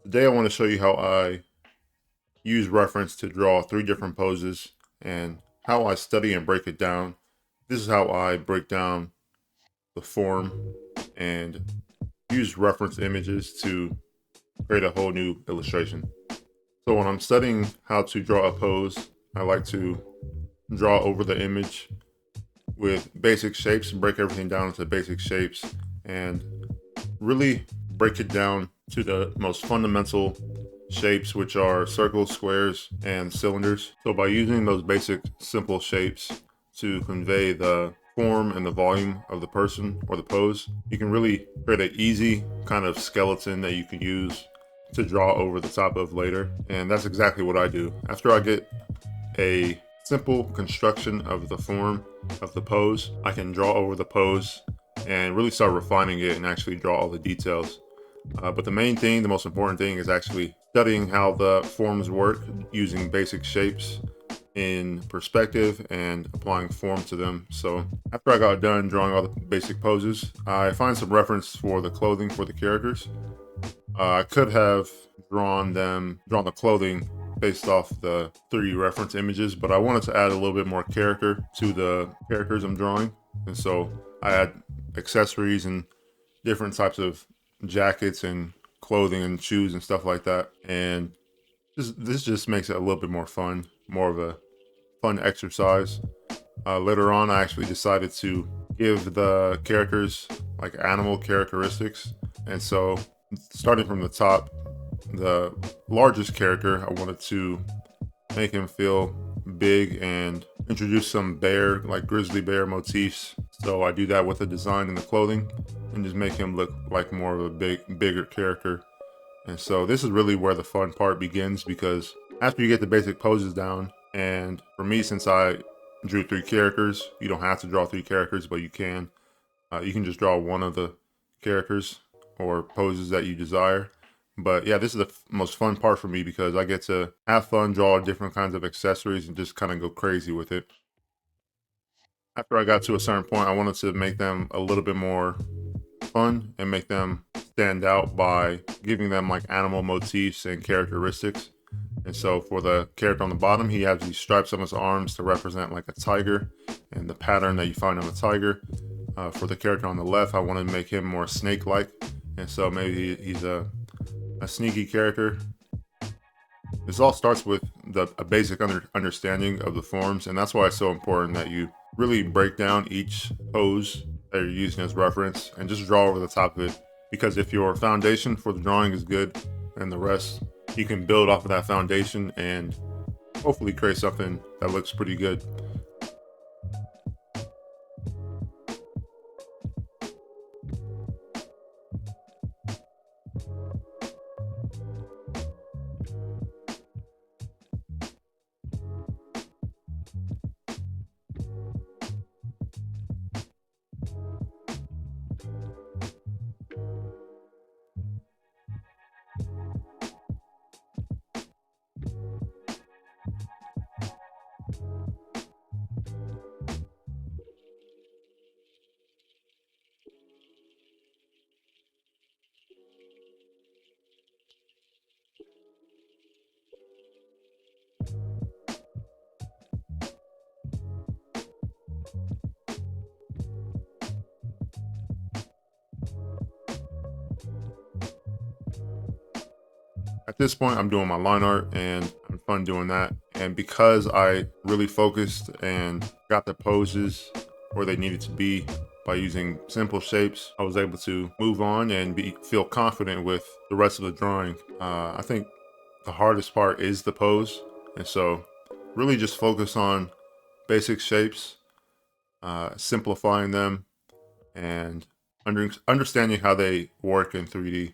Today I want to show you how I use reference to draw 3 different poses and how I study and break it down. This is how I break down the form and use reference images to create a whole new illustration. So when I'm studying how to draw a pose, I like to draw over the image with basic shapes and break everything down into basic shapes and really break it down to the most fundamental shapes, which are circles, squares, and cylinders. So by using those basic simple shapes to convey the form and the volume of the person or the pose, you can really create an easy kind of skeleton that you can use to draw over the top of later. And that's exactly what I do. After I get a simple construction of the form of the pose, I can draw over the pose and really start refining it and actually draw all the details. But the main thing, the most important thing, is actually studying how the forms work using basic shapes in perspective and applying form to them. So after I got done drawing all the basic poses, I find some reference for the clothing for the characters. I could have drawn the clothing based off the 3D reference images, but I wanted to add a little bit more character to the characters I'm drawing. And so I add accessories and different types of jackets and clothing and shoes and stuff like that. And this just makes it a little bit more fun, more of a fun exercise. Later on, I actually decided to give the characters like animal characteristics. And so starting from the top, the largest character, I wanted to make him feel big and introduce some bear, like grizzly bear motifs. So I do that with the design and the clothing and just make him look like more of a bigger character. And so this is really where the fun part begins, because after you get the basic poses down, and for me, since I drew 3 characters, you don't have to draw 3 characters, but you can. You can just draw one of the characters or poses that you desire. But yeah, this is the most fun part for me because I get to have fun, draw different kinds of accessories, and just kind of go crazy with it. After I got to a certain point, I wanted to make them a little bit more fun and make them stand out by giving them like animal motifs and characteristics. And so for the character on the bottom, he has these stripes on his arms to represent like a tiger and the pattern that you find on a tiger. For the character on the left, I wanted to make him more snake-like. And so maybe he's a sneaky character. This all starts with a basic understanding of the forms, and that's why it's so important that you really break down each pose that you're using as reference and just draw over the top of it. Because if your foundation for the drawing is good, and the rest, you can build off of that foundation and hopefully create something that looks pretty good. At this point, I'm doing my line art and I'm fun doing that. And because I really focused and got the poses where they needed to be by using simple shapes, I was able to move on and feel confident with the rest of the drawing. I think the hardest part is the pose. And so really just focus on basic shapes, simplifying them, and understanding how they work in 3D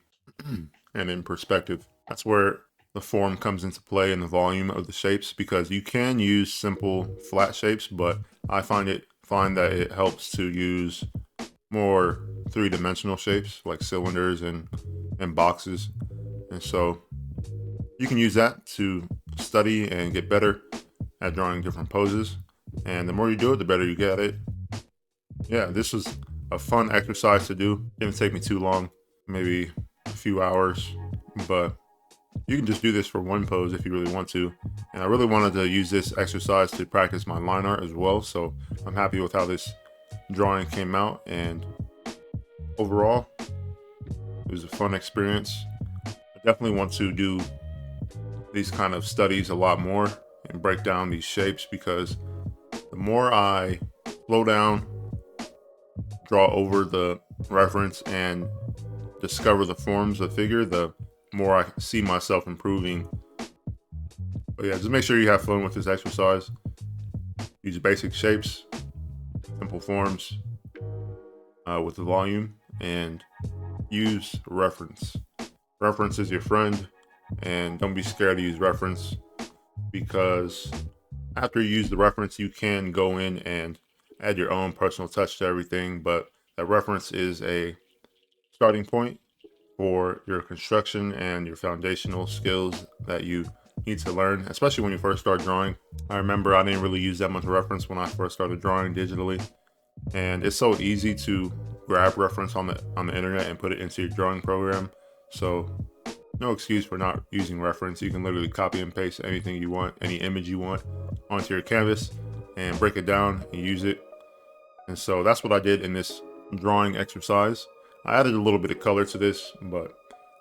and in perspective. That's where the form comes into play and the volume of the shapes, because you can use simple flat shapes, but I find that it helps to use more 3-dimensional shapes like cylinders and boxes. And so you can use that to study and get better at drawing different poses. And the more you do it, the better you get at it. Yeah, this was a fun exercise to do. Didn't take me too long, maybe a few hours, but You can just do this for one pose if you really want to. And I really wanted to use this exercise to practice my line art as well. So I'm happy with how this drawing came out. And overall, it was a fun experience. I definitely want to do these kind of studies a lot more and break down these shapes, because the more I slow down, draw over the reference, and discover the forms of figure, the more I see myself improving. But yeah, just make sure you have fun with this exercise. Use basic shapes, simple forms with the volume, and use reference. Reference is your friend, and don't be scared to use reference, because after you use the reference, you can go in and add your own personal touch to everything, but that reference is a starting point for your construction and your foundational skills that you need to learn, especially when you first start drawing. I remember I didn't really use that much reference when I first started drawing digitally, and it's so easy to grab reference on the internet and put it into your drawing program. So no excuse for not using reference. You can literally copy and paste anything you want, any image you want, onto your canvas and break it down and use it. And so that's what I did in this drawing exercise. I added a little bit of color to this, but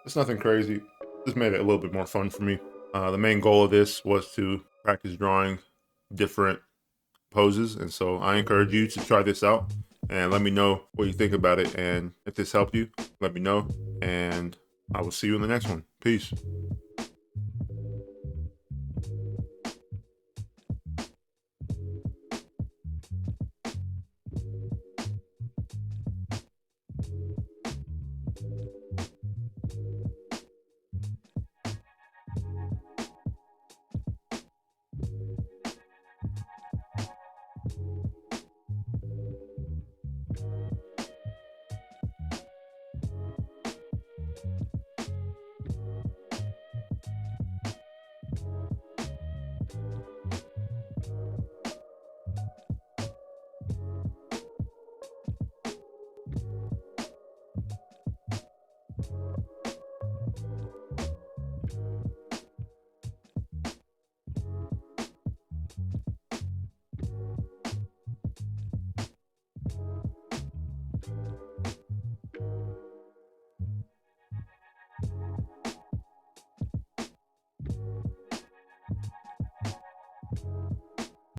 it's nothing crazy. Just made it a little bit more fun for me. The main goal of this was to practice drawing different poses, and so I encourage you to try this out and let me know what you think about it. And if this helped you, let me know, and I will see you in the next one. Peace.